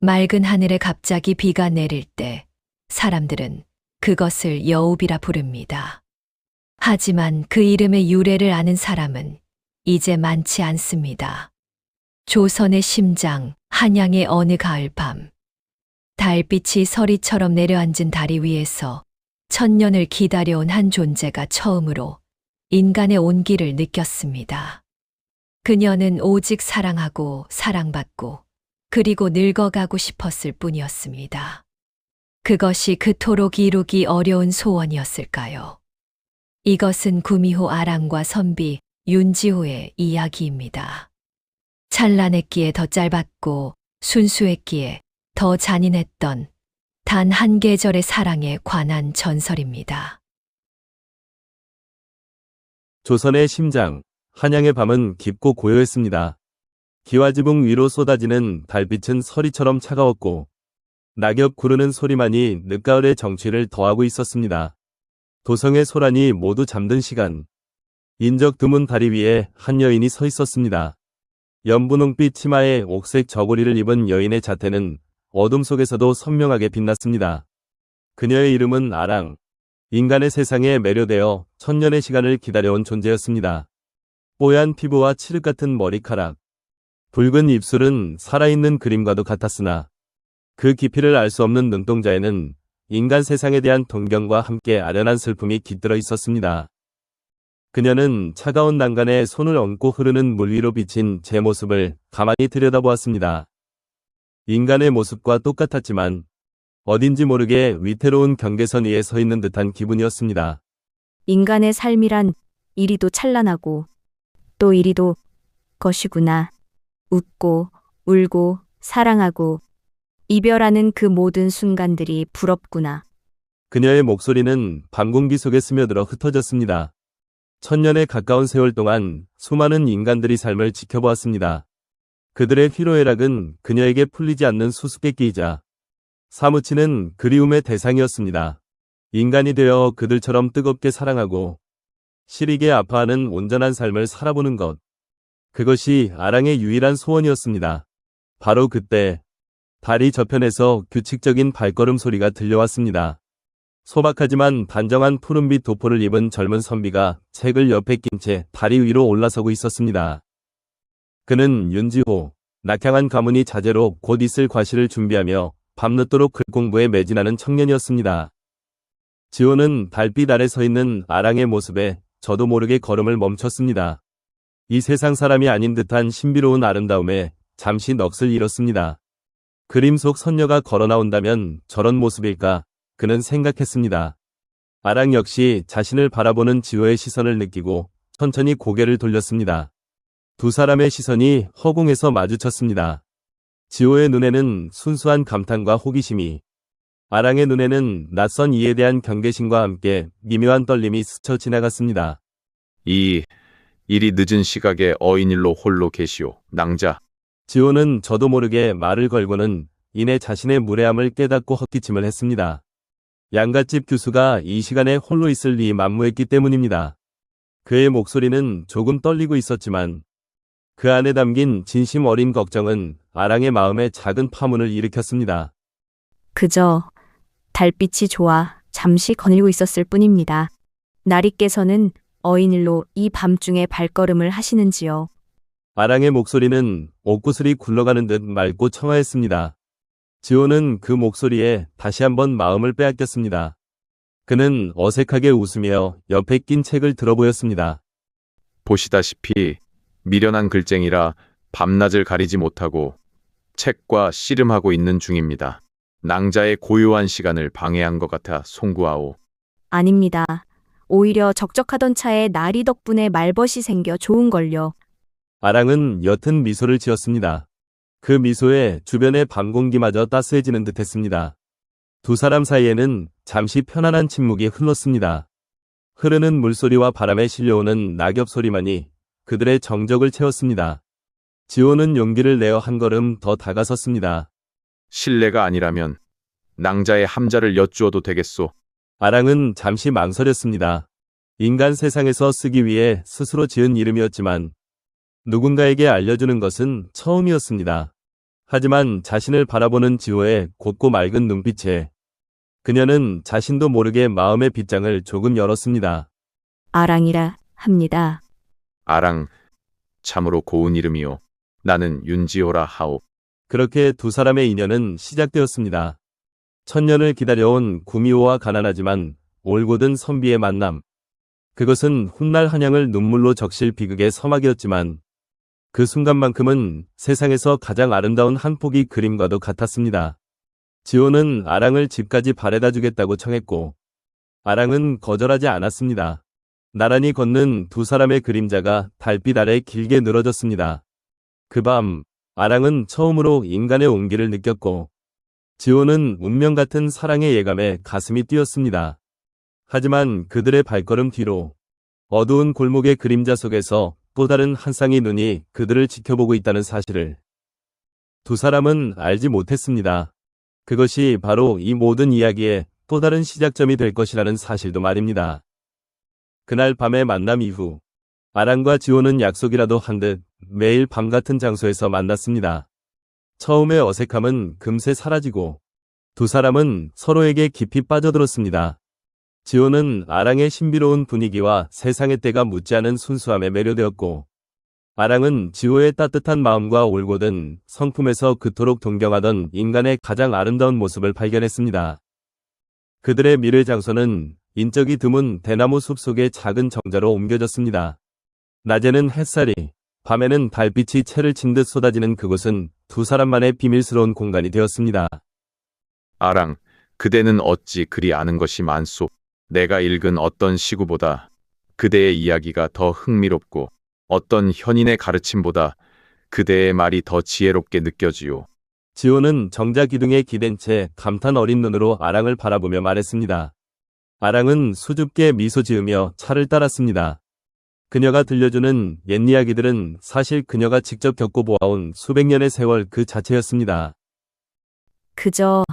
맑은 하늘에 갑자기 비가 내릴 때 사람들은 그것을 여우비라 부릅니다. 하지만 그 이름의 유래를 아는 사람은 이제 많지 않습니다. 조선의 심장, 한양의 어느 가을밤, 달빛이 서리처럼 내려앉은 다리 위에서 천년을 기다려온 한 존재가 처음으로 인간의 온기를 느꼈습니다. 그녀는 오직 사랑하고 사랑받고 그리고 늙어가고 싶었을 뿐이었습니다. 그것이 그토록 이루기 어려운 소원이었을까요? 이것은 구미호 아랑과 선비 윤지호의 이야기입니다. 찬란했기에 더 짧았고 순수했기에 더 잔인했던 단 한 계절의 사랑에 관한 전설입니다. 조선의 심장, 한양의 밤은 깊고 고요했습니다. 기와지붕 위로 쏟아지는 달빛은 서리처럼 차가웠고 낙엽 구르는 소리만이 늦가을의 정취를 더하고 있었습니다. 도성의 소란이 모두 잠든 시간, 인적 드문 다리 위에 한 여인이 서 있었습니다. 연분홍빛 치마에 옥색 저고리를 입은 여인의 자태는 어둠 속에서도 선명하게 빛났습니다. 그녀의 이름은 아랑, 인간의 세상에 매료되어 천년의 시간을 기다려온 존재였습니다. 뽀얀 피부와 칠흑 같은 머리카락, 붉은 입술은 살아있는 그림과도 같았으나 그 깊이를 알 수 없는 눈동자에는 인간 세상에 대한 동경과 함께 아련한 슬픔이 깃들어 있었습니다. 그녀는 차가운 난간에 손을 얹고 흐르는 물 위로 비친 제 모습을 가만히 들여다보았습니다. 인간의 모습과 똑같았지만 어딘지 모르게 위태로운 경계선 위에 서 있는 듯한 기분이었습니다. 인간의 삶이란 이리도 찬란하고 또 이리도 것이구나. 웃고 울고 사랑하고 이별하는 그 모든 순간들이 부럽구나. 그녀의 목소리는 밤 공기 속에 스며들어 흩어졌습니다. 천년에 가까운 세월 동안 수많은 인간들이 삶을 지켜보았습니다. 그들의 희로애락은 그녀에게 풀리지 않는 수수께끼이자 사무치는 그리움의 대상이었습니다. 인간이 되어 그들처럼 뜨겁게 사랑하고 시리게 아파하는 온전한 삶을 살아보는 것. 그것이 아랑의 유일한 소원이었습니다. 바로 그때 다리 저편에서 규칙적인 발걸음 소리가 들려왔습니다. 소박하지만 단정한 푸른빛 도포를 입은 젊은 선비가 책을 옆에 낀 채 다리 위로 올라서고 있었습니다. 그는 윤지호, 낙향한 가문이 자제로 곧 있을 과시를 준비하며 밤늦도록 글 공부에 매진하는 청년이었습니다. 지호는 달빛 아래 서 있는 아랑의 모습에 저도 모르게 걸음을 멈췄습니다. 이 세상 사람이 아닌 듯한 신비로운 아름다움에 잠시 넋을 잃었습니다. 그림 속 선녀가 걸어 나온다면 저런 모습일까? 그는 생각했습니다. 아랑 역시 자신을 바라보는 지호의 시선을 느끼고 천천히 고개를 돌렸습니다. 두 사람의 시선이 허공에서 마주쳤습니다. 지호의 눈에는 순수한 감탄과 호기심이, 아랑의 눈에는 낯선 이에 대한 경계심과 함께 미묘한 떨림이 스쳐 지나갔습니다. 이리 늦은 시각에 어인일로 홀로 계시오, 낭자. 지호는 저도 모르게 말을 걸고는 이내 자신의 무례함을 깨닫고 헛기침을 했습니다. 양갓집 교수가 이 시간에 홀로 있을 리 만무했기 때문입니다. 그의 목소리는 조금 떨리고 있었지만 그 안에 담긴 진심 어린 걱정은 아랑의 마음에 작은 파문을 일으켰습니다. 그저 달빛이 좋아 잠시 거닐고 있었을 뿐입니다. 나리께서는 어인일로 이 밤중에 발걸음을 하시는지요? 아랑의 목소리는 옥구슬이 굴러가는 듯 맑고 청아했습니다. 지호는 그 목소리에 다시 한번 마음을 빼앗겼습니다. 그는 어색하게 웃으며 옆에 낀 책을 들어보였습니다. 보시다시피 미련한 글쟁이라 밤낮을 가리지 못하고 책과 씨름하고 있는 중입니다. 낭자의 고요한 시간을 방해한 것 같아 송구하오. 아닙니다. 오히려 적적하던 차에 나리 덕분에 말벗이 생겨 좋은걸요. 아랑은 옅은 미소를 지었습니다. 그 미소에 주변의 밤 공기마저 따스해지는 듯했습니다. 두 사람 사이에는 잠시 편안한 침묵이 흘렀습니다. 흐르는 물소리와 바람에 실려오는 낙엽 소리만이 그들의 정적을 채웠습니다. 지호는 용기를 내어 한 걸음 더 다가섰습니다. 실례가 아니라면 낭자의 함자를 여쭈어도 되겠소. 아랑은 잠시 망설였습니다. 인간 세상에서 쓰기 위해 스스로 지은 이름이었지만 누군가에게 알려주는 것은 처음이었습니다. 하지만 자신을 바라보는 지호의 곧고 맑은 눈빛에 그녀는 자신도 모르게 마음의 빗장을 조금 열었습니다. 아랑이라 합니다. 아랑, 참으로 고운 이름이요. 나는 윤지호라 하오. 그렇게 두 사람의 인연은 시작되었습니다. 천년을 기다려온 구미호와 가난하지만 올곧은 선비의 만남. 그것은 훗날 한양을 눈물로 적실 비극의 서막이었지만 그 순간만큼은 세상에서 가장 아름다운 한 폭의 그림과도 같았습니다. 지호는 아랑을 집까지 바래다 주겠다고 청했고 아랑은 거절하지 않았습니다. 나란히 걷는 두 사람의 그림자가 달빛 아래 길게 늘어졌습니다. 그 밤 아랑은 처음으로 인간의 온기를 느꼈고 지호는 운명 같은 사랑의 예감에 가슴이 뛰었습니다. 하지만 그들의 발걸음 뒤로 어두운 골목의 그림자 속에서 또 다른 한 쌍의 눈이 그들을 지켜보고 있다는 사실을 두 사람은 알지 못했습니다. 그것이 바로 이 모든 이야기의 또 다른 시작점이 될 것이라는 사실도 말입니다. 그날 밤의 만남 이후 아랑과 지호는 약속이라도 한 듯 매일 밤 같은 장소에서 만났습니다. 처음의 어색함은 금세 사라지고 두 사람은 서로에게 깊이 빠져들었습니다. 지호는 아랑의 신비로운 분위기와 세상의 때가 묻지 않은 순수함에 매료되었고 아랑은 지호의 따뜻한 마음과 올곧은 성품에서 그토록 동경하던 인간의 가장 아름다운 모습을 발견했습니다. 그들의 미래 장소는 인적이 드문 대나무 숲 속의 작은 정자로 옮겨졌습니다. 낮에는 햇살이, 밤에는 달빛이 채를 친 듯 쏟아지는 그곳은 두 사람만의 비밀스러운 공간이 되었습니다. 아랑, 그대는 어찌 그리 아는 것이 많소. 내가 읽은 어떤 시구보다 그대의 이야기가 더 흥미롭고 어떤 현인의 가르침보다 그대의 말이 더 지혜롭게 느껴지요. 지호는 정자 기둥에 기댄 채 감탄 어린 눈으로 아랑을 바라보며 말했습니다. 아랑은 수줍게 미소 지으며 차를 따랐습니다. 그녀가 들려주는 옛 이야기들은 사실 그녀가 직접 겪어보아온 수백 년의 세월 그 자체였습니다. 그저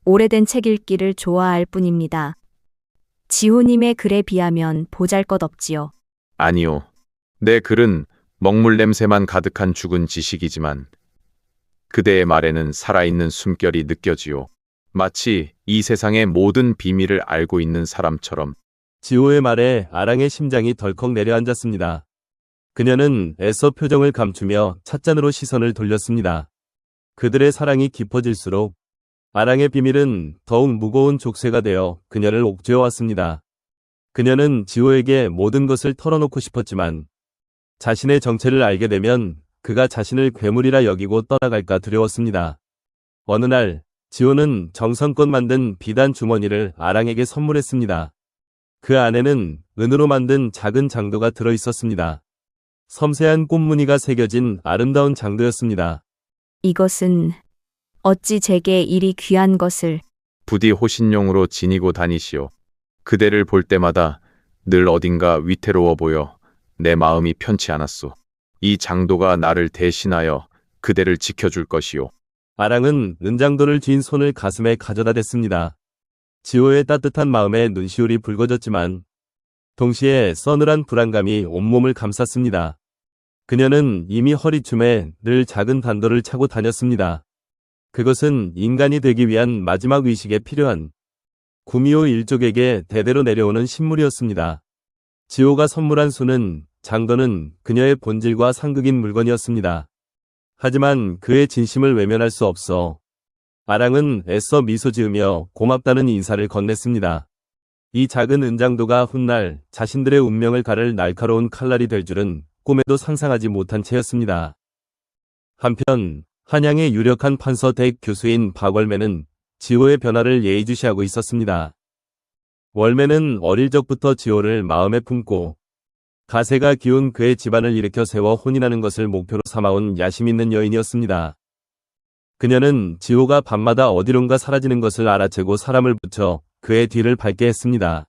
오래된 책 읽기를 좋아할 뿐입니다. 지호님의 글에 비하면 보잘것없지요. 아니요. 내 글은 먹물 냄새만 가득한 죽은 지식이지만 그대의 말에는 살아있는 숨결이 느껴지요. 마치 이 세상의 모든 비밀을 알고 있는 사람처럼. 지호의 말에 아랑의 심장이 덜컥 내려앉았습니다. 그녀는 애써 표정을 감추며 찻잔으로 시선을 돌렸습니다. 그들의 사랑이 깊어질수록 아랑의 비밀은 더욱 무거운 족쇄가 되어 그녀를 옥죄어왔습니다. 그녀는 지호에게 모든 것을 털어놓고 싶었지만 자신의 정체를 알게 되면 그가 자신을 괴물이라 여기고 떠나갈까 두려웠습니다. 어느 날 지호는 정성껏 만든 비단 주머니를 아랑에게 선물했습니다. 그 안에는 은으로 만든 작은 장도가 들어있었습니다. 섬세한 꽃무늬가 새겨진 아름다운 장도였습니다. 이것은 어찌 제게 이리 귀한 것을. 부디 호신용으로 지니고 다니시오. 그대를 볼 때마다 늘 어딘가 위태로워 보여 내 마음이 편치 않았소. 이 장도가 나를 대신하여 그대를 지켜줄 것이오. 아랑은 은장도를 쥔 손을 가슴에 가져다 댔습니다. 지호의 따뜻한 마음에 눈시울이 붉어졌지만 동시에 서늘한 불안감이 온몸을 감쌌습니다. 그녀는 이미 허리춤에 늘 작은 단도를 차고 다녔습니다. 그것은 인간이 되기 위한 마지막 의식에 필요한 구미호 일족에게 대대로 내려오는 신물이었습니다. 지호가 선물한 수는 장도는 그녀의 본질과 상극인 물건이었습니다. 하지만 그의 진심을 외면할 수 없어 아랑은 애써 미소 지으며 고맙다는 인사를 건넸습니다. 이 작은 은장도가 훗날 자신들의 운명을 가를 날카로운 칼날이 될 줄은 꿈에도 상상하지 못한 채였습니다. 한편 한양의 유력한 판서댁 교수인 박월매는 지호의 변화를 예의주시하고 있었습니다. 월매는 어릴 적부터 지호를 마음에 품고 가세가 기운 그의 집안을 일으켜 세워 혼인하는 것을 목표로 삼아온 야심 있는 여인이었습니다. 그녀는 지호가 밤마다 어디론가 사라지는 것을 알아채고 사람을 붙여 그의 뒤를 밟게 했습니다.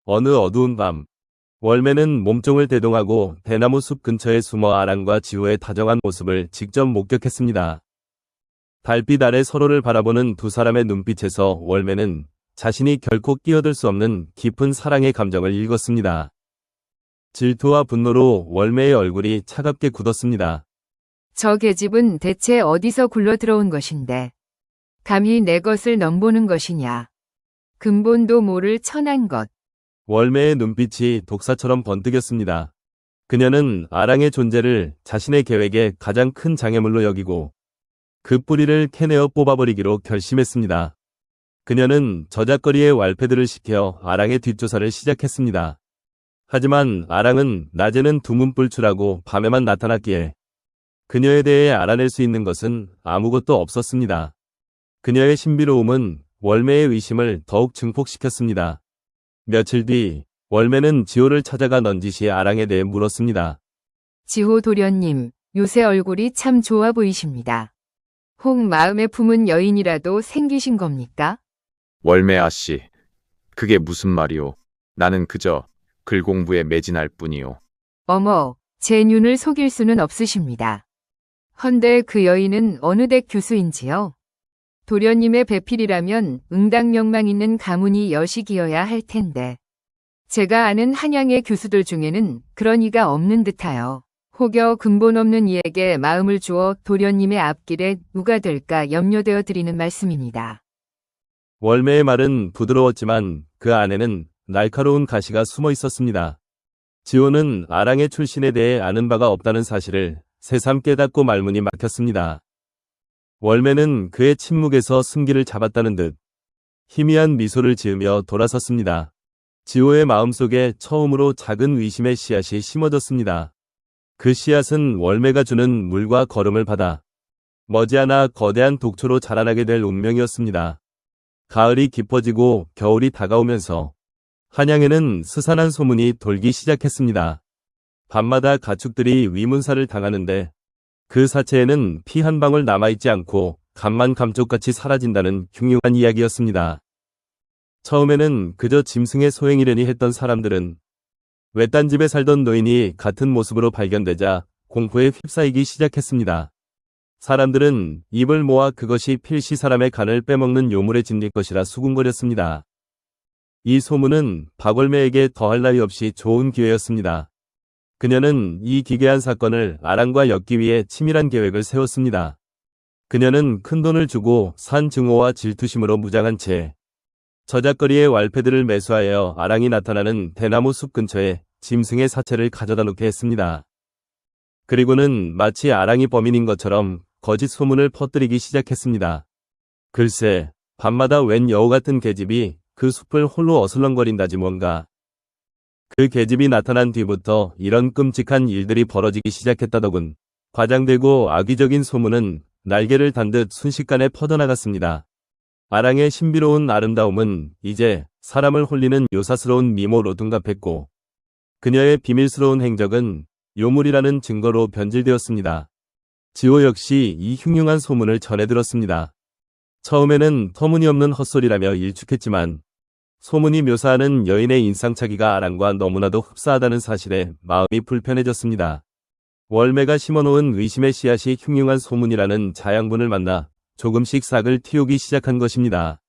어느 어두운 밤, 월매는 몸종을 대동하고 대나무 숲 근처에 숨어 아랑과 지호의 다정한 모습을 직접 목격했습니다. 달빛 아래 서로를 바라보는 두 사람의 눈빛에서 월매는 자신이 결코 끼어들 수 없는 깊은 사랑의 감정을 읽었습니다. 질투와 분노로 월매의 얼굴이 차갑게 굳었습니다. 저 계집은 대체 어디서 굴러 들어온 것인데 감히 내 것을 넘보는 것이냐. 근본도 모를 천한 것. 월매의 눈빛이 독사처럼 번뜩였습니다. 그녀는 아랑의 존재를 자신의 계획의 가장 큰 장애물로 여기고 그 뿌리를 캐내어 뽑아버리기로 결심했습니다. 그녀는 저작거리의 왈패들을 시켜 아랑의 뒷조사를 시작했습니다. 하지만 아랑은 낮에는 두문불출하고 밤에만 나타났기에 그녀에 대해 알아낼 수 있는 것은 아무것도 없었습니다. 그녀의 신비로움은 월매의 의심을 더욱 증폭시켰습니다. 며칠 뒤 월매는 지호를 찾아가 넌지시 아랑에 대해 물었습니다. 지호 도련님, 요새 얼굴이 참 좋아 보이십니다. 혹 마음에 품은 여인이라도 생기신 겁니까? 월매 아씨, 그게 무슨 말이오? 나는 그저 글 공부에 매진할 뿐이오. 어머, 제 눈을 속일 수는 없으십니다. 헌데 그 여인은 어느 대 교수인지요? 도련님의 배필이라면 응당명망 있는 가문이 여식이어야 할 텐데. 제가 아는 한양의 교수들 중에는 그런 이가 없는 듯하여. 혹여 근본 없는 이에게 마음을 주어 도련님의 앞길에 누가 될까 염려되어 드리는 말씀입니다. 월매의 말은 부드러웠지만 그 안에는 날카로운 가시가 숨어 있었습니다. 지호는 아랑의 출신에 대해 아는 바가 없다는 사실을 새삼 깨닫고 말문이 막혔습니다. 월매는 그의 침묵에서 승기를 잡았다는 듯 희미한 미소를 지으며 돌아섰습니다. 지호의 마음속에 처음으로 작은 의심의 씨앗이 심어졌습니다. 그 씨앗은 월매가 주는 물과 걸음을 받아 머지않아 거대한 독초로 자라나게 될 운명이었습니다. 가을이 깊어지고 겨울이 다가오면서 한양에는 스산한 소문이 돌기 시작했습니다. 밤마다 가축들이 위문사를 당하는데 그 사체에는 피 한 방울 남아있지 않고 간만 감쪽같이 사라진다는 흉흉한 이야기였습니다. 처음에는 그저 짐승의 소행이려니 했던 사람들은 외딴 집에 살던 노인이 같은 모습으로 발견되자 공포에 휩싸이기 시작했습니다. 사람들은 입을 모아 그것이 필시 사람의 간을 빼먹는 요물에 짓릴 것이라 수군거렸습니다. 이 소문은 박월매에게 더할 나위 없이 좋은 기회였습니다. 그녀는 이 기괴한 사건을 아랑과 엮기 위해 치밀한 계획을 세웠습니다. 그녀는 큰돈을 주고 산 증오와 질투심으로 무장한 채 저작거리의 왈패들을 매수하여 아랑이 나타나는 대나무 숲 근처에 짐승의 사체를 가져다 놓게 했습니다. 그리고는 마치 아랑이 범인인 것처럼 거짓 소문을 퍼뜨리기 시작했습니다. 글쎄, 밤마다 웬 여우 같은 계집이 그 숲을 홀로 어슬렁거린다지 뭔가. 그 계집이 나타난 뒤부터 이런 끔찍한 일들이 벌어지기 시작했다더군. 과장되고 악의적인 소문은 날개를 단 듯 순식간에 퍼져나갔습니다. 아랑의 신비로운 아름다움은 이제 사람을 홀리는 요사스러운 미모로 둔갑했고 그녀의 비밀스러운 행적은 요물이라는 증거로 변질되었습니다. 지호 역시 이 흉흉한 소문을 전해 들었습니다. 처음에는 터무니없는 헛소리라며 일축했지만 소문이 묘사하는 여인의 인상착의가 아랑과 너무나도 흡사하다는 사실에 마음이 불편해졌습니다. 월매가 심어놓은 의심의 씨앗이 흉흉한 소문이라는 자양분을 만나 조금씩 싹을 틔우기 시작한 것입니다.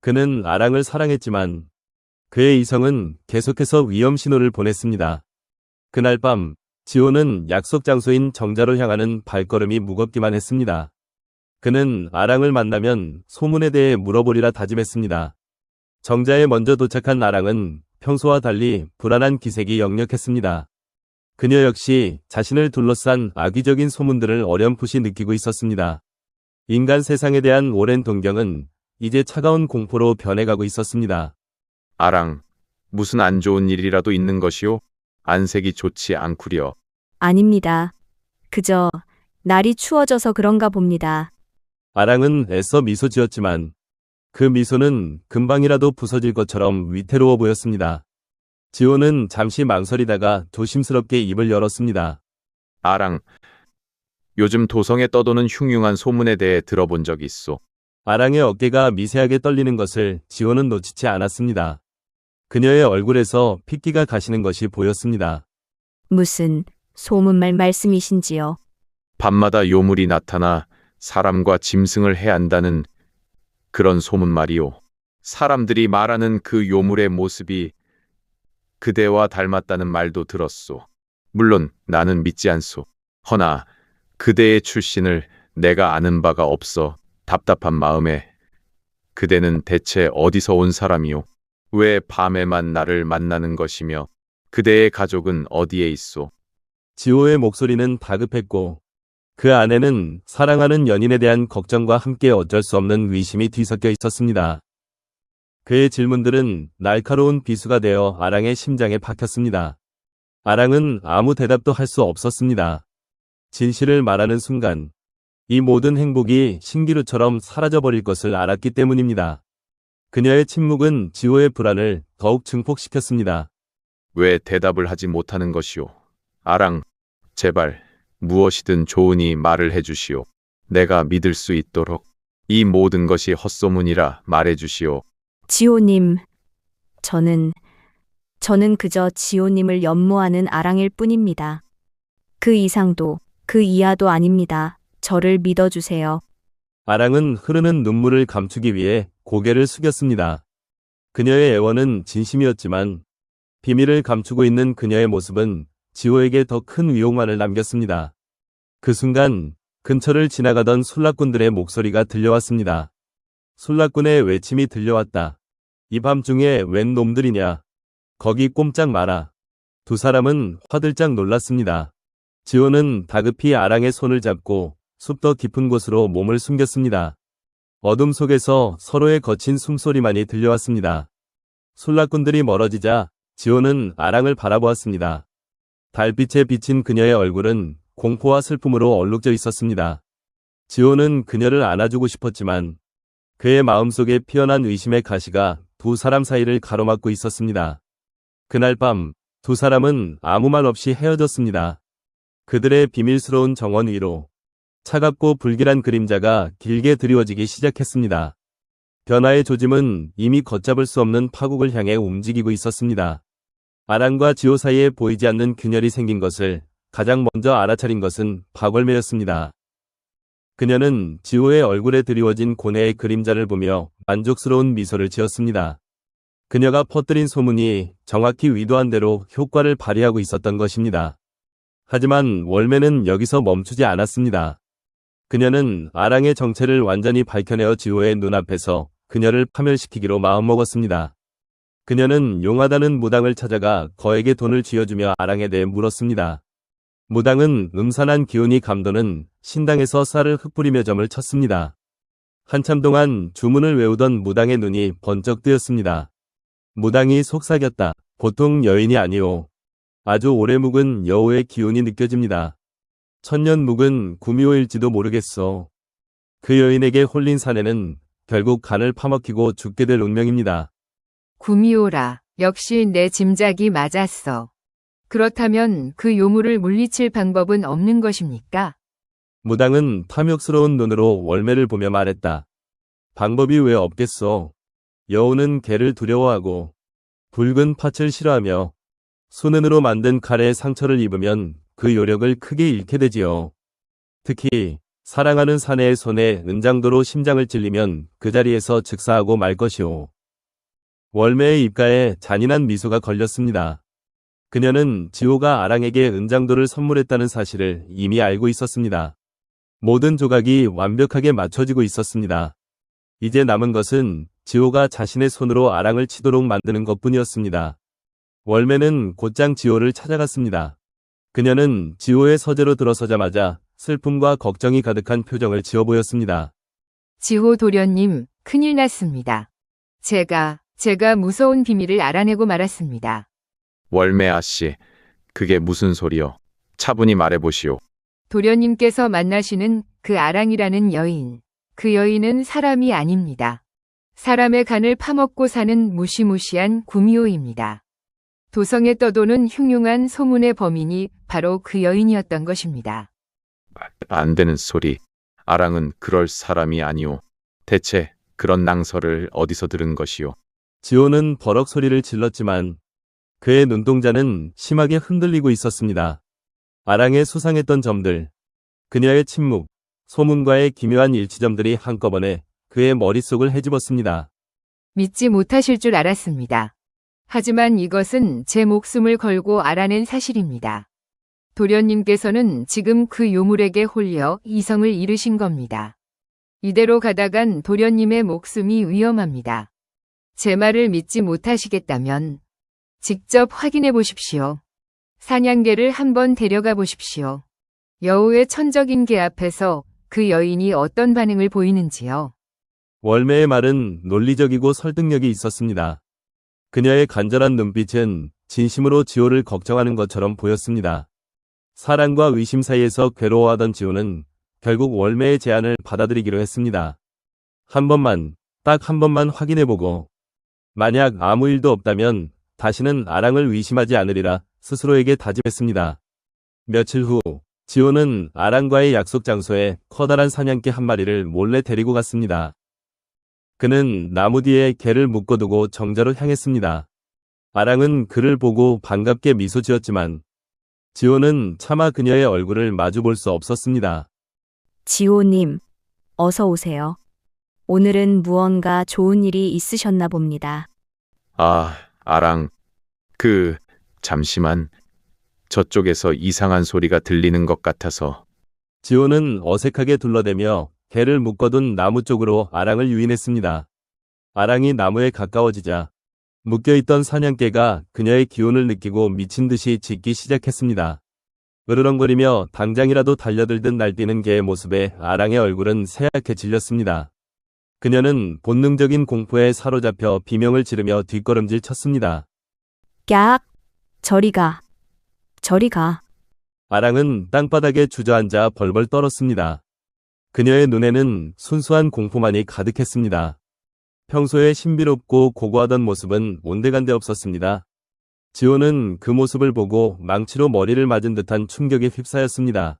그는 아랑을 사랑했지만 그의 이성은 계속해서 위험 신호를 보냈습니다. 그날 밤 지호는 약속 장소인 정자로 향하는 발걸음이 무겁기만 했습니다. 그는 아랑을 만나면 소문에 대해 물어보리라 다짐했습니다. 정자에 먼저 도착한 아랑은 평소와 달리 불안한 기색이 역력했습니다. 그녀 역시 자신을 둘러싼 악의적인 소문들을 어렴풋이 느끼고 있었습니다. 인간 세상에 대한 오랜 동경은 이제 차가운 공포로 변해가고 있었습니다. 아랑, 무슨 안 좋은 일이라도 있는 것이오? 안색이 좋지 않구려. 아닙니다. 그저 날이 추워져서 그런가 봅니다. 아랑은 애써 미소 지었지만 그 미소는 금방이라도 부서질 것처럼 위태로워 보였습니다. 지호는 잠시 망설이다가 조심스럽게 입을 열었습니다. 아랑, 요즘 도성에 떠도는 흉흉한 소문에 대해 들어본 적 있소. 아랑의 어깨가 미세하게 떨리는 것을 지호는 놓치지 않았습니다. 그녀의 얼굴에서 핏기가 가시는 것이 보였습니다. 무슨 소문말 말씀이신지요? 밤마다 요물이 나타나 사람과 짐승을 해한다는 그런 소문 말이오. 사람들이 말하는 그 요물의 모습이 그대와 닮았다는 말도 들었소. 물론 나는 믿지 않소. 허나 그대의 출신을 내가 아는 바가 없어 답답한 마음에 그대는 대체 어디서 온 사람이요? 왜 밤에만 나를 만나는 것이며 그대의 가족은 어디에 있소? 지호의 목소리는 다급했고 그 안에는 사랑하는 연인에 대한 걱정과 함께 어쩔 수 없는 의심이 뒤섞여 있었습니다. 그의 질문들은 날카로운 비수가 되어 아랑의 심장에 박혔습니다. 아랑은 아무 대답도 할 수 없었습니다. 진실을 말하는 순간 이 모든 행복이 신기루처럼 사라져버릴 것을 알았기 때문입니다. 그녀의 침묵은 지호의 불안을 더욱 증폭시켰습니다. 왜 대답을 하지 못하는 것이오? 아랑, 제발 무엇이든 좋으니 말을 해주시오. 내가 믿을 수 있도록 이 모든 것이 헛소문이라 말해주시오. 지호님, 저는 그저 지호님을 연모하는 아랑일 뿐입니다. 그 이상도, 그 이하도 아닙니다. 저를 믿어주세요. 아랑은 흐르는 눈물을 감추기 위해 고개를 숙였습니다. 그녀의 애원은 진심이었지만 비밀을 감추고 있는 그녀의 모습은 지호에게 더 큰 위험만을 남겼습니다. 그 순간 근처를 지나가던 술락꾼들의 목소리가 들려왔습니다. 술락꾼의 외침이 들려왔다. 이 밤중에 웬 놈들이냐. 거기 꼼짝 마라. 두 사람은 화들짝 놀랐습니다. 지호는 다급히 아랑의 손을 잡고 숲 더 깊은 곳으로 몸을 숨겼습니다. 어둠 속에서 서로의 거친 숨소리만이 들려왔습니다. 술락꾼들이 멀어지자 지호는 아랑을 바라보았습니다. 달빛에 비친 그녀의 얼굴은 공포와 슬픔으로 얼룩져 있었습니다. 지호는 그녀를 안아주고 싶었지만 그의 마음속에 피어난 의심의 가시가 두 사람 사이를 가로막고 있었습니다. 그날 밤 두 사람은 아무 말 없이 헤어졌습니다. 그들의 비밀스러운 정원 위로 차갑고 불길한 그림자가 길게 드리워지기 시작했습니다. 변화의 조짐은 이미 걷잡을 수 없는 파국을 향해 움직이고 있었습니다. 아랑과 지호 사이에 보이지 않는 균열이 생긴 것을 가장 먼저 알아차린 것은 박월매였습니다. 그녀는 지호의 얼굴에 드리워진 고뇌의 그림자를 보며 만족스러운 미소를 지었습니다. 그녀가 퍼뜨린 소문이 정확히 의도한 대로 효과를 발휘하고 있었던 것입니다. 하지만 월매는 여기서 멈추지 않았습니다. 그녀는 아랑의 정체를 완전히 밝혀내어 지호의 눈앞에서 그녀를 파멸시키기로 마음먹었습니다. 그녀는 용하다는 무당을 찾아가 거액의 돈을 쥐어주며 아랑에 대해 물었습니다. 무당은 음산한 기운이 감도는 신당에서 쌀을 흩뿌리며 점을 쳤습니다. 한참 동안 주문을 외우던 무당의 눈이 번쩍 뜨였습니다. 무당이 속삭였다. 보통 여인이 아니오. 아주 오래 묵은 여우의 기운이 느껴집니다. 천년 묵은 구미호일지도 모르겠어. 그 여인에게 홀린 사내는 결국 간을 파먹히고 죽게 될 운명입니다. 구미호라, 역시 내 짐작이 맞았어. 그렇다면 그 요물을 물리칠 방법은 없는 것입니까? 무당은 탐욕스러운 눈으로 월매를 보며 말했다. 방법이 왜 없겠어. 여우는 개를 두려워하고 붉은 팥을 싫어하며 순은으로 만든 칼에 상처를 입으면 그 요력을 크게 잃게 되지요. 특히 사랑하는 사내의 손에 은장도로 심장을 찔리면 그 자리에서 즉사하고 말 것이오. 월매의 입가에 잔인한 미소가 걸렸습니다. 그녀는 지호가 아랑에게 은장도를 선물했다는 사실을 이미 알고 있었습니다. 모든 조각이 완벽하게 맞춰지고 있었습니다. 이제 남은 것은 지호가 자신의 손으로 아랑을 치도록 만드는 것뿐이었습니다. 월매는 곧장 지호를 찾아갔습니다. 그녀는 지호의 서재로 들어서자마자 슬픔과 걱정이 가득한 표정을 지어 보였습니다. 지호 도련님, 큰일 났습니다. 제가 무서운 비밀을 알아내고 말았습니다. 월매 아씨, 그게 무슨 소리요? 차분히 말해보시오. 도련님께서 만나시는 그 아랑이라는 여인, 그 여인은 사람이 아닙니다. 사람의 간을 파먹고 사는 무시무시한 구미호입니다. 도성에 떠도는 흉흉한 소문의 범인이 바로 그 여인이었던 것입니다. 안 되는 소리. 아랑은 그럴 사람이 아니오. 대체 그런 낭설을 어디서 들은 것이오? 지호는 버럭 소리를 질렀지만 그의 눈동자는 심하게 흔들리고 있었습니다. 아랑의 수상했던 점들, 그녀의 침묵, 소문과의 기묘한 일치점들이 한꺼번에 그의 머릿속을 헤집었습니다. 믿지 못하실 줄 알았습니다. 하지만 이것은 제 목숨을 걸고 알아낸 사실입니다. 도련님께서는 지금 그 요물에게 홀려 이성을 잃으신 겁니다. 이대로 가다간 도련님의 목숨이 위험합니다. 제 말을 믿지 못하시겠다면 직접 확인해 보십시오. 사냥개를 한번 데려가 보십시오. 여우의 천적인 개 앞에서 그 여인이 어떤 반응을 보이는지요. 월매의 말은 논리적이고 설득력이 있었습니다. 그녀의 간절한 눈빛은 진심으로 지호를 걱정하는 것처럼 보였습니다. 사랑과 의심 사이에서 괴로워하던 지호는 결국 월매의 제안을 받아들이기로 했습니다. 한 번만, 딱 한 번만 확인해보고 만약 아무 일도 없다면 다시는 아랑을 의심하지 않으리라 스스로에게 다짐했습니다. 며칠 후 지호는 아랑과의 약속 장소에 커다란 사냥개 한 마리를 몰래 데리고 갔습니다. 그는 나무 뒤에 개를 묶어두고 정자로 향했습니다. 아랑은 그를 보고 반갑게 미소 지었지만 지호는 차마 그녀의 얼굴을 마주 볼 수 없었습니다. 지호님, 어서 오세요. 오늘은 무언가 좋은 일이 있으셨나 봅니다. 아, 아랑. 잠시만. 저쪽에서 이상한 소리가 들리는 것 같아서. 지호는 어색하게 둘러대며 개를 묶어둔 나무 쪽으로 아랑을 유인했습니다. 아랑이 나무에 가까워지자 묶여있던 사냥개가 그녀의 기운을 느끼고 미친 듯이 짖기 시작했습니다. 으르렁거리며 당장이라도 달려들듯 날뛰는 개의 모습에 아랑의 얼굴은 새하얗게 질렸습니다. 그녀는 본능적인 공포에 사로잡혀 비명을 지르며 뒷걸음질 쳤습니다. 깍! 저리 가. 저리 가. 아랑은 땅바닥에 주저앉아 벌벌 떨었습니다. 그녀의 눈에는 순수한 공포만이 가득했습니다. 평소에 신비롭고 고고하던 모습은 온데간데 없었습니다. 지호는 그 모습을 보고 망치로 머리를 맞은 듯한 충격에 휩싸였습니다.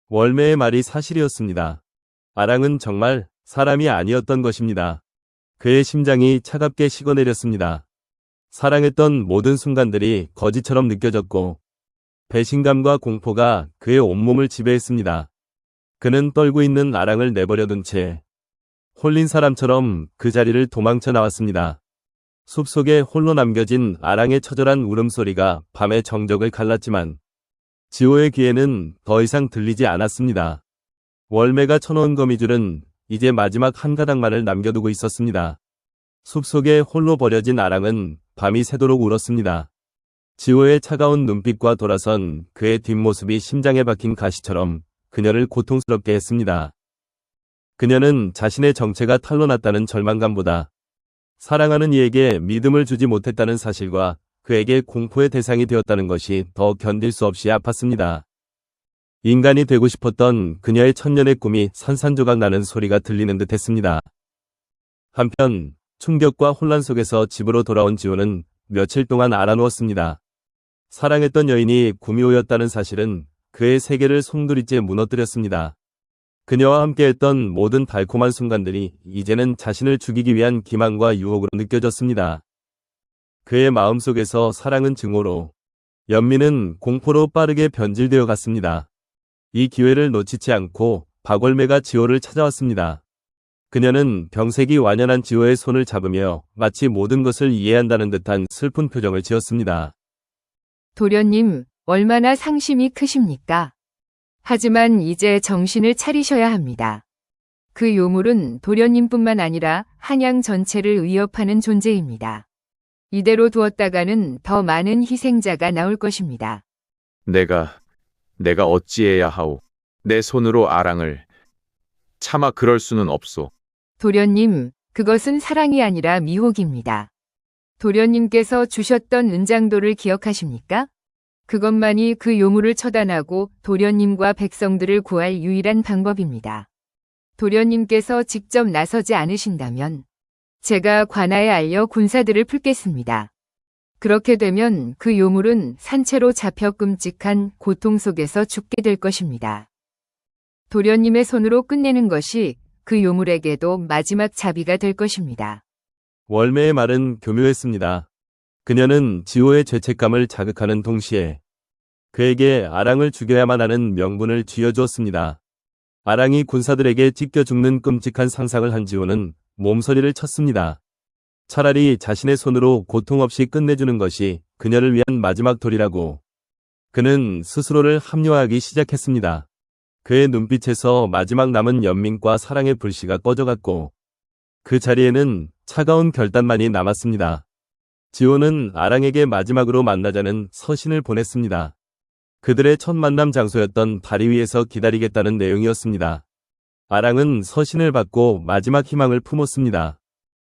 월매의 말이 사실이었습니다. 아랑은 정말 사람이 아니었던 것입니다. 그의 심장이 차갑게 식어내렸습니다. 사랑했던 모든 순간들이 거짓처럼 느껴졌고 배신감과 공포가 그의 온몸을 지배했습니다. 그는 떨고 있는 아랑을 내버려둔 채 홀린 사람처럼 그 자리를 도망쳐 나왔습니다. 숲속에 홀로 남겨진 아랑의 처절한 울음소리가 밤의 정적을 갈랐지만 지호의 귀에는 더 이상 들리지 않았습니다. 월매가 쳐놓은 거미줄은 이제 마지막 한 가닥만을 남겨두고 있었습니다. 숲속에 홀로 버려진 아랑은 밤이 새도록 울었습니다. 지호의 차가운 눈빛과 돌아선 그의 뒷모습이 심장에 박힌 가시처럼 그녀를 고통스럽게 했습니다. 그녀는 자신의 정체가 탄로났다는 절망감보다 사랑하는 이에게 믿음을 주지 못했다는 사실과 그에게 공포의 대상이 되었다는 것이 더 견딜 수 없이 아팠습니다. 인간이 되고 싶었던 그녀의 천년의 꿈이 산산조각 나는 소리가 들리는 듯 했습니다. 한편 충격과 혼란 속에서 집으로 돌아온 지호는 며칠 동안 알아누웠습니다. 사랑했던 여인이 구미호였다는 사실은 그의 세계를 송두리째 무너뜨렸습니다. 그녀와 함께했던 모든 달콤한 순간들이 이제는 자신을 죽이기 위한 기만과 유혹으로 느껴졌습니다. 그의 마음속에서 사랑은 증오로, 연민은 공포로 빠르게 변질되어 갔습니다. 이 기회를 놓치지 않고 박월매가 지호를 찾아왔습니다. 그녀는 병색이 완연한 지호의 손을 잡으며 마치 모든 것을 이해한다는 듯한 슬픈 표정을 지었습니다. 도련님, 얼마나 상심이 크십니까? 하지만 이제 정신을 차리셔야 합니다. 그 요물은 도련님뿐만 아니라 한양 전체를 위협하는 존재입니다. 이대로 두었다가는 더 많은 희생자가 나올 것입니다. 내가 어찌해야 하오. 내 손으로 아랑을. 차마 그럴 수는 없소. 도련님, 그것은 사랑이 아니라 미혹입니다. 도련님께서 주셨던 은장도를 기억하십니까? 그것만이 그 요물을 처단하고 도련님과 백성들을 구할 유일한 방법입니다. 도련님께서 직접 나서지 않으신다면 제가 관아에 알려 군사들을 풀겠습니다. 그렇게 되면 그 요물은 산채로 잡혀 끔찍한 고통 속에서 죽게 될 것입니다. 도련님의 손으로 끝내는 것이 그 요물에게도 마지막 자비가 될 것입니다. 월매의 말은 교묘했습니다. 그녀는 지호의 죄책감을 자극하는 동시에 그에게 아랑을 죽여야만 하는 명분을 쥐어주었습니다. 아랑이 군사들에게 찢겨 죽는 끔찍한 상상을 한 지호는 몸서리를 쳤습니다. 차라리 자신의 손으로 고통 없이 끝내주는 것이 그녀를 위한 마지막 도리라고. 그는 스스로를 합리화하기 시작했습니다. 그의 눈빛에서 마지막 남은 연민과 사랑의 불씨가 꺼져갔고 그 자리에는 차가운 결단만이 남았습니다. 지호는 아랑에게 마지막으로 만나자는 서신을 보냈습니다. 그들의 첫 만남 장소였던 다리 위에서 기다리겠다는 내용이었습니다. 아랑은 서신을 받고 마지막 희망을 품었습니다.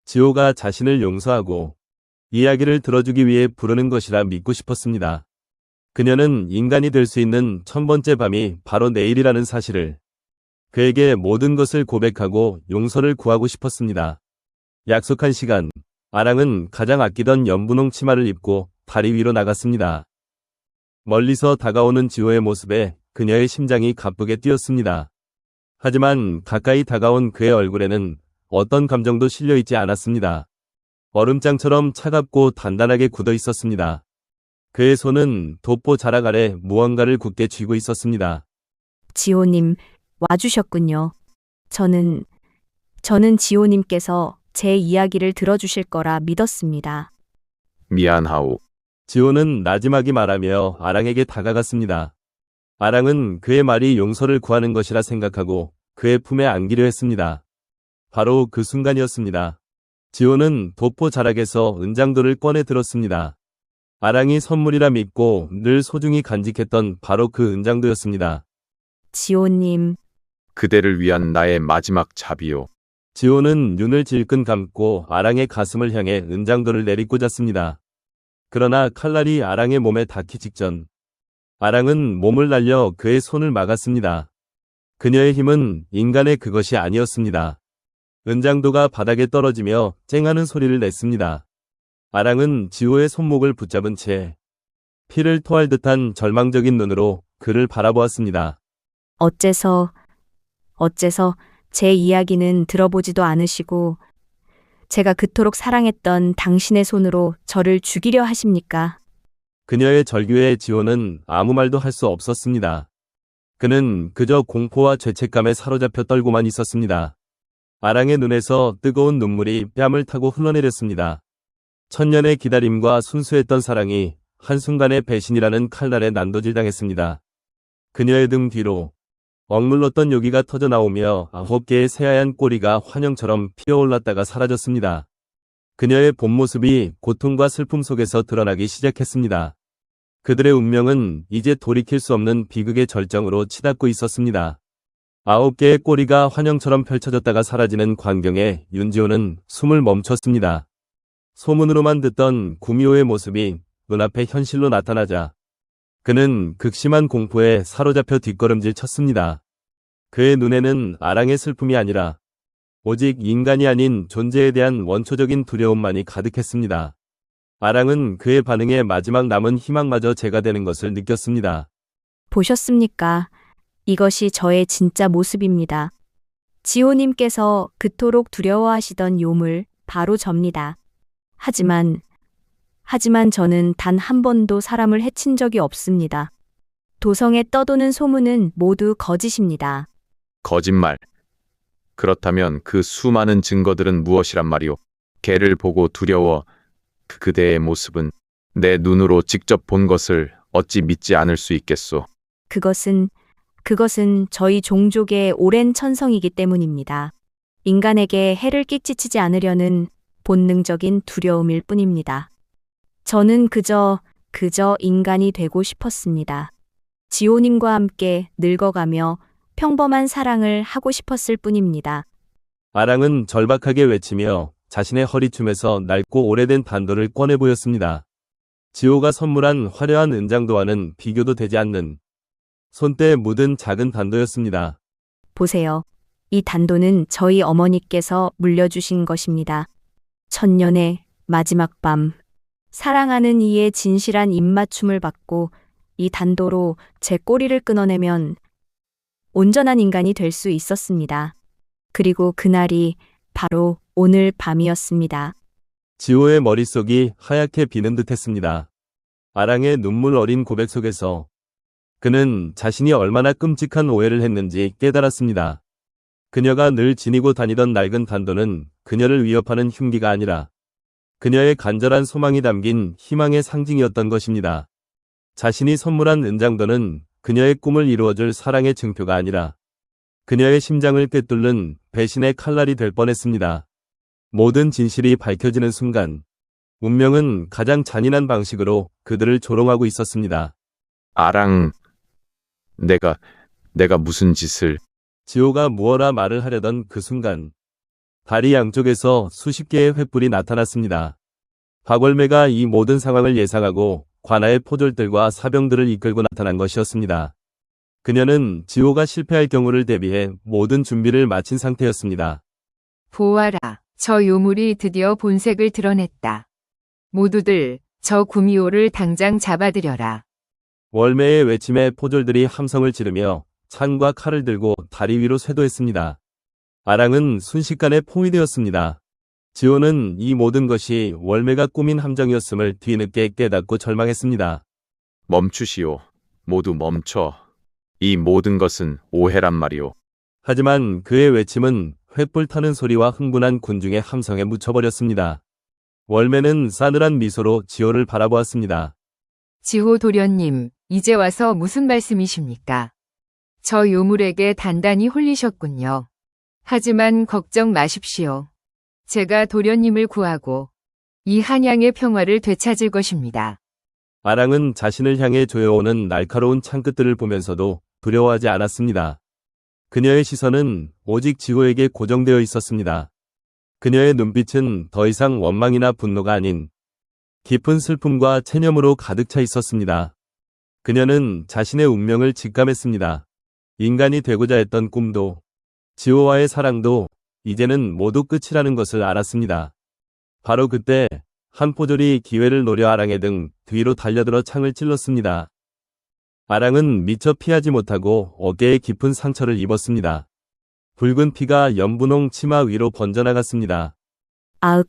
지호가 자신을 용서하고 이야기를 들어주기 위해 부르는 것이라 믿고 싶었습니다. 그녀는 인간이 될 수 있는 1000번째 밤이 바로 내일이라는 사실을, 그에게 모든 것을 고백하고 용서를 구하고 싶었습니다. 약속한 시간, 아랑은 가장 아끼던 연분홍 치마를 입고 다리 위로 나갔습니다. 멀리서 다가오는 지호의 모습에 그녀의 심장이 가쁘게 뛰었습니다. 하지만 가까이 다가온 그의 얼굴에는 어떤 감정도 실려있지 않았습니다. 얼음장처럼 차갑고 단단하게 굳어 있었습니다. 그의 손은 돋보 자락 아래 무언가를 굳게 쥐고 있었습니다. 지호님, 와주셨군요. 저는 지호님께서 제 이야기를 들어주실 거라 믿었습니다. 미안하오. 지호는 나지막이 말하며 아랑에게 다가갔습니다. 아랑은 그의 말이 용서를 구하는 것이라 생각하고 그의 품에 안기려 했습니다. 바로 그 순간이었습니다. 지호는 돋보 자락에서 은장도를 꺼내 들었습니다. 아랑이 선물이라 믿고 늘 소중히 간직했던 바로 그 은장도였습니다. 지호님, 그대를 위한 나의 마지막 자비요. 지호는 눈을 질끈 감고 아랑의 가슴을 향해 은장도를 내리꽂았습니다. 그러나 칼날이 아랑의 몸에 닿기 직전 아랑은 몸을 날려 그의 손을 막았습니다. 그녀의 힘은 인간의 그것이 아니었습니다. 은장도가 바닥에 떨어지며 쨍하는 소리를 냈습니다. 아랑은 지호의 손목을 붙잡은 채 피를 토할 듯한 절망적인 눈으로 그를 바라보았습니다. 어째서 제 이야기는 들어보지도 않으시고 제가 그토록 사랑했던 당신의 손으로 저를 죽이려 하십니까? 그녀의 절규에 지호는 아무 말도 할 수 없었습니다. 그는 그저 공포와 죄책감에 사로잡혀 떨고만 있었습니다. 아랑의 눈에서 뜨거운 눈물이 뺨을 타고 흘러내렸습니다. 천년의 기다림과 순수했던 사랑이 한순간에 배신이라는 칼날에 난도질당했습니다. 그녀의 등 뒤로 억눌렀던 요기가 터져나오며 9개의 새하얀 꼬리가 환영처럼 피어올랐다가 사라졌습니다. 그녀의 본 모습이 고통과 슬픔 속에서 드러나기 시작했습니다. 그들의 운명은 이제 돌이킬 수 없는 비극의 절정으로 치닫고 있었습니다. 9개의 꼬리가 환영처럼 펼쳐졌다가 사라지는 광경에 윤지호는 숨을 멈췄습니다. 소문으로만 듣던 구미호의 모습이 눈앞에 현실로 나타나자 그는 극심한 공포에 사로잡혀 뒷걸음질 쳤습니다. 그의 눈에는 아랑의 슬픔이 아니라 오직 인간이 아닌 존재에 대한 원초적인 두려움만이 가득했습니다. 아랑은 그의 반응에 마지막 남은 희망마저 제가 되는 것을 느꼈습니다. 보셨습니까? 이것이 저의 진짜 모습입니다. 지호님께서 그토록 두려워하시던 요물, 바로 접니다. 하지만 저는 단 한 번도 사람을 해친 적이 없습니다. 도성에 떠도는 소문은 모두 거짓입니다. 거짓말. 그렇다면 그 수많은 증거들은 무엇이란 말이오? 개를 보고 두려워. 그대의 모습은 내 눈으로 직접 본 것을 어찌 믿지 않을 수 있겠소? 그것은 저희 종족의 오랜 천성이기 때문입니다. 인간에게 해를 끼치지 않으려는 본능적인 두려움일 뿐입니다. 저는 그저 인간이 되고 싶었습니다. 지호님과 함께 늙어가며 평범한 사랑을 하고 싶었을 뿐입니다. 아랑은 절박하게 외치며 자신의 허리춤에서 낡고 오래된 단도를 꺼내 보였습니다. 지호가 선물한 화려한 은장도와는 비교도 되지 않는 손때에 묻은 작은 단도였습니다. 보세요. 이 단도는 저희 어머니께서 물려주신 것입니다. 천년의 마지막 밤. 사랑하는 이의 진실한 입맞춤을 받고 이 단도로 제 꼬리를 끊어내면 온전한 인간이 될 수 있었습니다. 그리고 그날이 바로 오늘 밤이었습니다. 지호의 머릿속이 하얗게 비는 듯했습니다. 아랑의 눈물 어린 고백 속에서 그는 자신이 얼마나 끔찍한 오해를 했는지 깨달았습니다. 그녀가 늘 지니고 다니던 낡은 단도는 그녀를 위협하는 흉기가 아니라 그녀의 간절한 소망이 담긴 희망의 상징이었던 것입니다. 자신이 선물한 은장도는 그녀의 꿈을 이루어줄 사랑의 증표가 아니라 그녀의 심장을 꿰뚫는 배신의 칼날이 될 뻔했습니다. 모든 진실이 밝혀지는 순간 운명은 가장 잔인한 방식으로 그들을 조롱하고 있었습니다. 아랑, 내가 무슨 짓을... 지호가 무어라 말을 하려던 그 순간 다리 양쪽에서 수십 개의 횃불이 나타났습니다. 박월매가 이 모든 상황을 예상하고 관아의 포졸들과 사병들을 이끌고 나타난 것이었습니다. 그녀는 지호가 실패할 경우를 대비해 모든 준비를 마친 상태였습니다. 보아라, 저 요물이 드디어 본색을 드러냈다. 모두들 저 구미호를 당장 잡아들여라. 월매의 외침에 포졸들이 함성을 지르며 창과 칼을 들고 다리 위로 쇄도했습니다. 아랑은 순식간에 포위되었습니다. 지호는 이 모든 것이 월매가 꾸민 함정이었음을 뒤늦게 깨닫고 절망했습니다. 멈추시오. 모두 멈춰. 이 모든 것은 오해란 말이오. 하지만 그의 외침은 횃불 타는 소리와 흥분한 군중의 함성에 묻혀버렸습니다. 월매는 싸늘한 미소로 지호를 바라보았습니다. 지호 도련님, 이제 와서 무슨 말씀이십니까? 저 요물에게 단단히 홀리셨군요. 하지만 걱정 마십시오. 제가 도련님을 구하고 이 한양의 평화를 되찾을 것입니다. 아랑은 자신을 향해 조여오는 날카로운 창끝들을 보면서도 두려워하지 않았습니다. 그녀의 시선은 오직 지호에게 고정되어 있었습니다. 그녀의 눈빛은 더 이상 원망이나 분노가 아닌 깊은 슬픔과 체념으로 가득 차 있었습니다. 그녀는 자신의 운명을 직감했습니다. 인간이 되고자 했던 꿈도 지호와의 사랑도 이제는 모두 끝이라는 것을 알았습니다. 바로 그때 한 포졸이 기회를 노려 아랑의 등 뒤로 달려들어 창을 찔렀습니다. 아랑은 미처 피하지 못하고 어깨에 깊은 상처를 입었습니다. 붉은 피가 연분홍 치마 위로 번져나갔습니다. 아윽.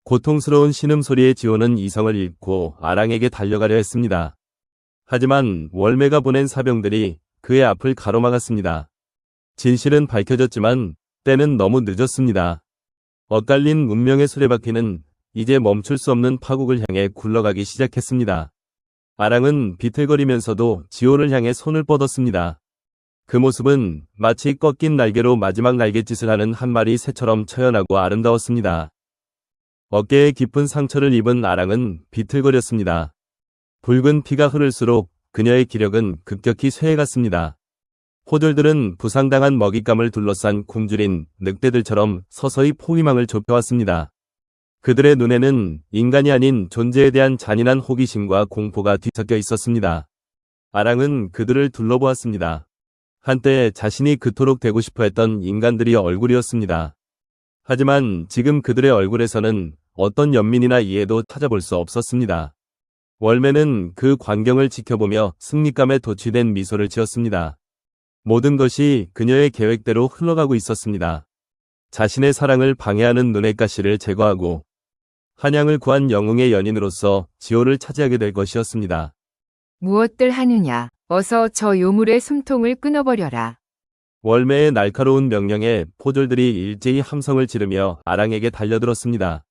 고통스러운 신음소리에 지호는 이성을 잃고 아랑에게 달려가려 했습니다. 하지만 월매가 보낸 사병들이 그의 앞을 가로막았습니다. 진실은 밝혀졌지만 때는 너무 늦었습니다. 엇갈린 운명의 수레바퀴는 이제 멈출 수 없는 파국을 향해 굴러가기 시작했습니다. 아랑은 비틀거리면서도 지호를 향해 손을 뻗었습니다. 그 모습은 마치 꺾인 날개로 마지막 날갯짓을 하는 한 마리 새처럼 처연하고 아름다웠습니다. 어깨에 깊은 상처를 입은 아랑은 비틀거렸습니다. 붉은 피가 흐를수록 그녀의 기력은 급격히 쇠해갔습니다. 포졸들은 부상당한 먹잇감을 둘러싼 굶주린 늑대들처럼 서서히 포위망을 좁혀왔습니다. 그들의 눈에는 인간이 아닌 존재에 대한 잔인한 호기심과 공포가 뒤섞여 있었습니다. 아랑은 그들을 둘러보았습니다. 한때 자신이 그토록 되고 싶어 했던 인간들이 얼굴이었습니다. 하지만 지금 그들의 얼굴에서는 어떤 연민이나 이해도 찾아볼 수 없었습니다. 월매는 그 광경을 지켜보며 승리감에 도취된 미소를 지었습니다. 모든 것이 그녀의 계획대로 흘러가고 있었습니다. 자신의 사랑을 방해하는 눈의 가시를 제거하고 한양을 구한 영웅의 연인으로서 지호를 차지하게 될 것이었습니다. 무엇들 하느냐, 어서 저 요물의 숨통을 끊어버려라. 월매의 날카로운 명령에 포졸들이 일제히 함성을 지르며 아랑에게 달려들었습니다.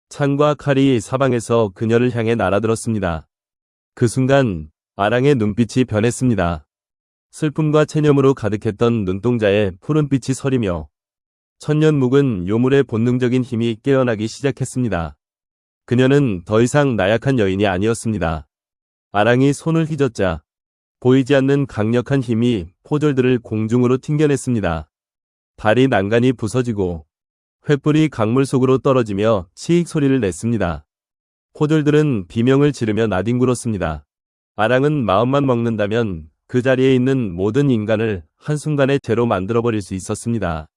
창과 칼이 사방에서 그녀를 향해 날아들었습니다. 그 순간 아랑의 눈빛이 변했습니다. 슬픔과 체념으로 가득했던 눈동자에 푸른빛이 서리며 천년 묵은 요물의 본능적인 힘이 깨어나기 시작했습니다. 그녀는 더 이상 나약한 여인이 아니었습니다. 아랑이 손을 휘젓자 보이지 않는 강력한 힘이 포졸들을 공중으로 튕겨냈습니다. 달이 난간이 부서지고 횃불이 강물 속으로 떨어지며 치익 소리를 냈습니다. 포졸들은 비명을 지르며 나뒹굴었습니다. 아랑은 마음만 먹는다면 그 자리에 있는 모든 인간을 한순간에 죄로 만들어버릴 수 있었습니다.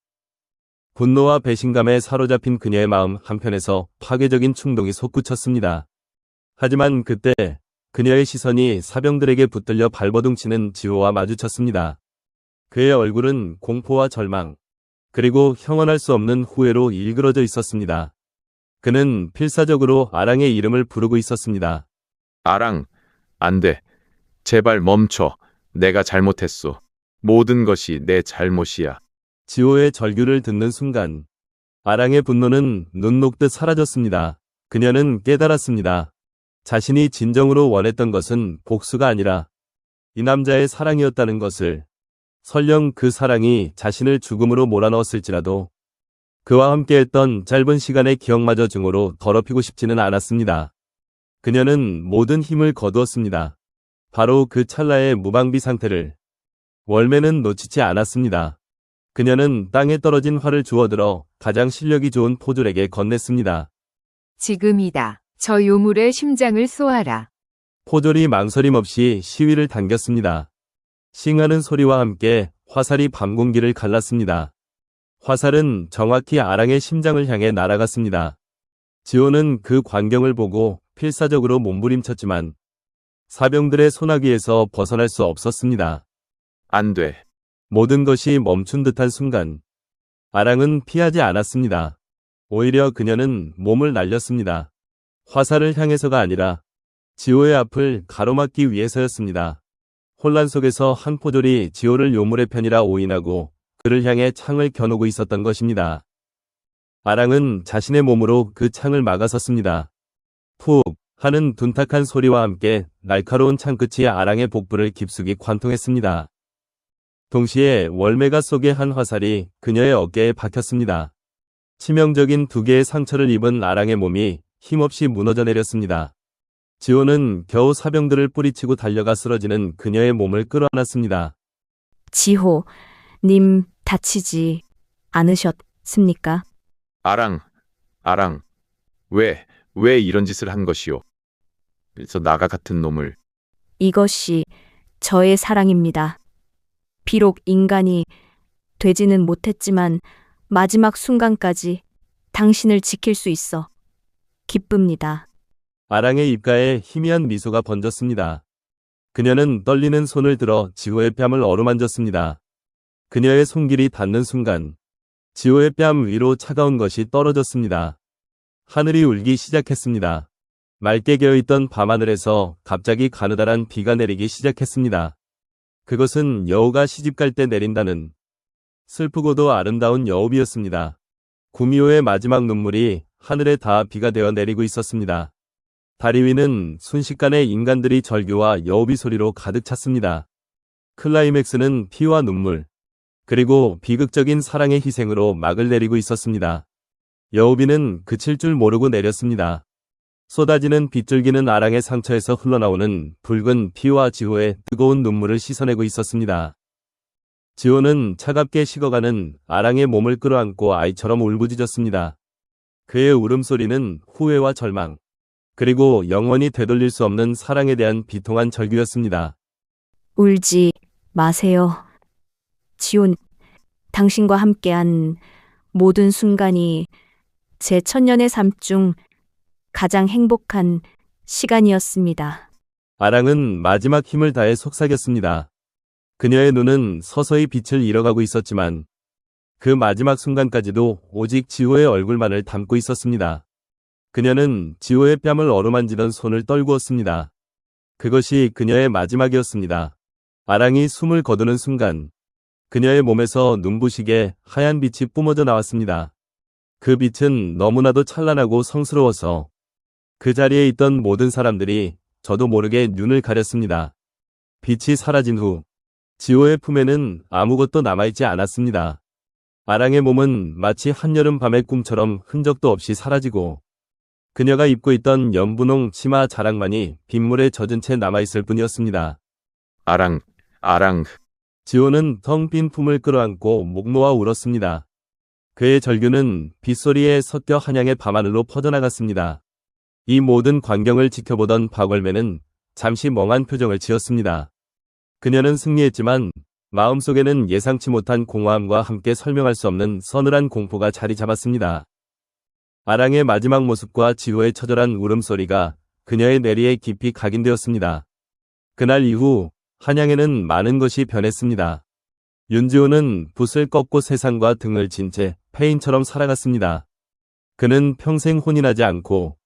분노와 배신감에 사로잡힌 그녀의 마음 한편에서 파괴적인 충동이 솟구쳤습니다. 하지만 그때 그녀의 시선이 사병들에게 붙들려 발버둥치는 지호와 마주쳤습니다. 그의 얼굴은 공포와 절망, 그리고 형언할 수 없는 후회로 일그러져 있었습니다. 그는 필사적으로 아랑의 이름을 부르고 있었습니다. 아랑, 안 돼. 제발 멈춰. 내가 잘못했소. 모든 것이 내 잘못이야. 지호의 절규를 듣는 순간 아랑의 분노는 눈 녹듯 사라졌습니다. 그녀는 깨달았습니다. 자신이 진정으로 원했던 것은 복수가 아니라 이 남자의 사랑이었다는 것을, 설령 그 사랑이 자신을 죽음으로 몰아넣었을지라도 그와 함께했던 짧은 시간의 기억마저 증오로 더럽히고 싶지는 않았습니다. 그녀는 모든 힘을 거두었습니다. 바로 그 찰나의 무방비 상태를. 월매는 놓치지 않았습니다. 그녀는 땅에 떨어진 활을 주워들어 가장 실력이 좋은 포졸에게 건넸습니다. 지금이다. 저 요물의 심장을 쏘아라. 포졸이 망설임 없이 시위를 당겼습니다. 싱하는 소리와 함께 화살이 밤 공기를 갈랐습니다. 화살은 정확히 아랑의 심장을 향해 날아갔습니다. 지호는 그 광경을 보고 필사적으로 몸부림쳤지만 사병들의 소나기에서 벗어날 수 없었습니다. 안 돼. 모든 것이 멈춘 듯한 순간 아랑은 피하지 않았습니다. 오히려 그녀는 몸을 날렸습니다. 화살을 향해서가 아니라 지호의 앞을 가로막기 위해서였습니다. 혼란 속에서 한 포졸이 지호를 요물의 편이라 오인하고 그를 향해 창을 겨누고 있었던 것입니다. 아랑은 자신의 몸으로 그 창을 막아섰습니다. 푹 하는 둔탁한 소리와 함께 날카로운 창끝이 아랑의 복부를 깊숙이 관통했습니다. 동시에 월매가 쏘게 한 화살이 그녀의 어깨에 박혔습니다. 치명적인 2개의 상처를 입은 아랑의 몸이 힘없이 무너져 내렸습니다. 지호는 겨우 사병들을 뿌리치고 달려가 쓰러지는 그녀의 몸을 끌어안았습니다. 지호, 님 다치지 않으셨습니까? 아랑, 왜 이런 짓을 한 것이오? 그래서 나가 같은 놈을. 이것이 저의 사랑입니다. 비록 인간이 되지는 못했지만 마지막 순간까지 당신을 지킬 수 있어 기쁩니다. 아랑의 입가에 희미한 미소가 번졌습니다. 그녀는 떨리는 손을 들어 지호의 뺨을 어루만졌습니다. 그녀의 손길이 닿는 순간 지호의 뺨 위로 차가운 것이 떨어졌습니다. 하늘이 울기 시작했습니다. 맑게 개어있던 밤하늘에서 갑자기 가느다란 비가 내리기 시작했습니다. 그것은 여우가 시집갈 때 내린다는 슬프고도 아름다운 여우비였습니다. 구미호의 마지막 눈물이 하늘에 닿아 비가 되어 내리고 있었습니다. 다리 위는 순식간에 인간들이 절규와 여우비 소리로 가득 찼습니다. 클라이맥스는 피와 눈물, 그리고 비극적인 사랑의 희생으로 막을 내리고 있었습니다. 여우비는 그칠 줄 모르고 내렸습니다. 쏟아지는 빗줄기는 아랑의 상처에서 흘러나오는 붉은 피와 지호의 뜨거운 눈물을 씻어내고 있었습니다. 지호는 차갑게 식어가는 아랑의 몸을 끌어안고 아이처럼 울부짖었습니다. 그의 울음소리는 후회와 절망, 그리고 영원히 되돌릴 수 없는 사랑에 대한 비통한 절규였습니다. 울지 마세요. 지온, 당신과 함께한 모든 순간이 제 천년의 삶 중 가장 행복한 시간이었습니다. 아랑은 마지막 힘을 다해 속삭였습니다. 그녀의 눈은 서서히 빛을 잃어가고 있었지만 그 마지막 순간까지도 오직 지호의 얼굴만을 담고 있었습니다. 그녀는 지호의 뺨을 어루만지던 손을 떨구었습니다. 그것이 그녀의 마지막이었습니다. 아랑이 숨을 거두는 순간 그녀의 몸에서 눈부시게 하얀 빛이 뿜어져 나왔습니다. 그 빛은 너무나도 찬란하고 성스러워서 그 자리에 있던 모든 사람들이 저도 모르게 눈을 가렸습니다. 빛이 사라진 후 지호의 품에는 아무것도 남아있지 않았습니다. 아랑의 몸은 마치 한여름 밤의 꿈처럼 흔적도 없이 사라지고 그녀가 입고 있던 연분홍 치마 자락만이 빗물에 젖은 채 남아있을 뿐이었습니다. 아랑. 지호는 텅 빈 품을 끌어안고 목 놓아 울었습니다. 그의 절규는 빗소리에 섞여 한양의 밤하늘로 퍼져나갔습니다. 이 모든 광경을 지켜보던 박월매는 잠시 멍한 표정을 지었습니다. 그녀는 승리했지만 마음속에는 예상치 못한 공허함과 함께 설명할 수 없는 서늘한 공포가 자리 잡았습니다. 아랑의 마지막 모습과 지호의 처절한 울음소리가 그녀의 뇌리에 깊이 각인되었습니다. 그날 이후 한양에는 많은 것이 변했습니다. 윤지호는 붓을 꺾고 세상과 등을 진 채 폐인처럼 살아갔습니다. 그는 평생 혼인하지 않고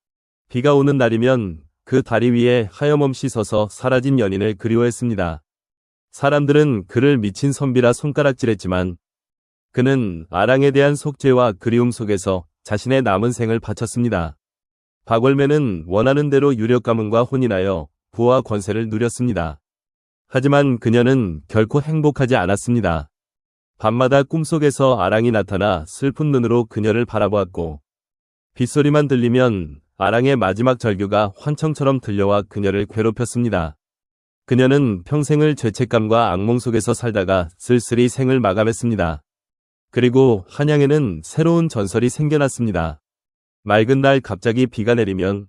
비가 오는 날이면 그 다리 위에 하염없이 서서 사라진 연인을 그리워했습니다. 사람들은 그를 미친 선비라 손가락질했지만 그는 아랑에 대한 속죄와 그리움 속에서 자신의 남은 생을 바쳤습니다. 박월매는 원하는 대로 유력 가문과 혼인하여 부와 권세를 누렸습니다. 하지만 그녀는 결코 행복하지 않았습니다. 밤마다 꿈속에서 아랑이 나타나 슬픈 눈으로 그녀를 바라보았고, 빗소리만 들리면 아랑의 마지막 절규가 환청처럼 들려와 그녀를 괴롭혔습니다. 그녀는 평생을 죄책감과 악몽 속에서 살다가 쓸쓸히 생을 마감했습니다. 그리고 한양에는 새로운 전설이 생겨났습니다. 맑은 날 갑자기 비가 내리면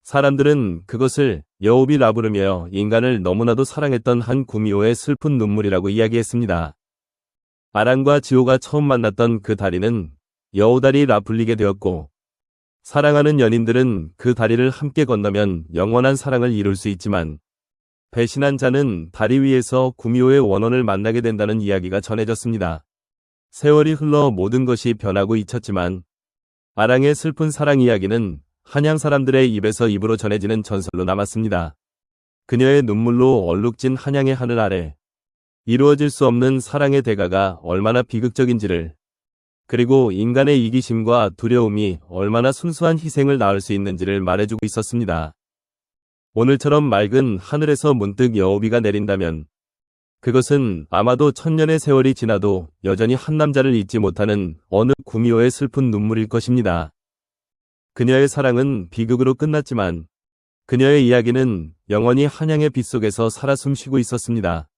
사람들은 그것을 여우비라 부르며 인간을 너무나도 사랑했던 한 구미호의 슬픈 눈물이라고 이야기했습니다. 아랑과 지호가 처음 만났던 그 다리는 여우다리라 불리게 되었고, 사랑하는 연인들은 그 다리를 함께 건너면 영원한 사랑을 이룰 수 있지만, 배신한 자는 다리 위에서 구미호의 원혼을 만나게 된다는 이야기가 전해졌습니다. 세월이 흘러 모든 것이 변하고 잊혔지만, 아랑의 슬픈 사랑 이야기는 한양 사람들의 입에서 입으로 전해지는 전설로 남았습니다. 그녀의 눈물로 얼룩진 한양의 하늘 아래 이루어질 수 없는 사랑의 대가가 얼마나 비극적인지를, 그리고 인간의 이기심과 두려움이 얼마나 순수한 희생을 낳을 수 있는지를 말해주고 있었습니다. 오늘처럼 맑은 하늘에서 문득 여우비가 내린다면 그것은 아마도 천년의 세월이 지나도 여전히 한 남자를 잊지 못하는 어느 구미호의 슬픈 눈물일 것입니다. 그녀의 사랑은 비극으로 끝났지만 그녀의 이야기는 영원히 한양의 빛 속에서 살아 숨쉬고 있었습니다.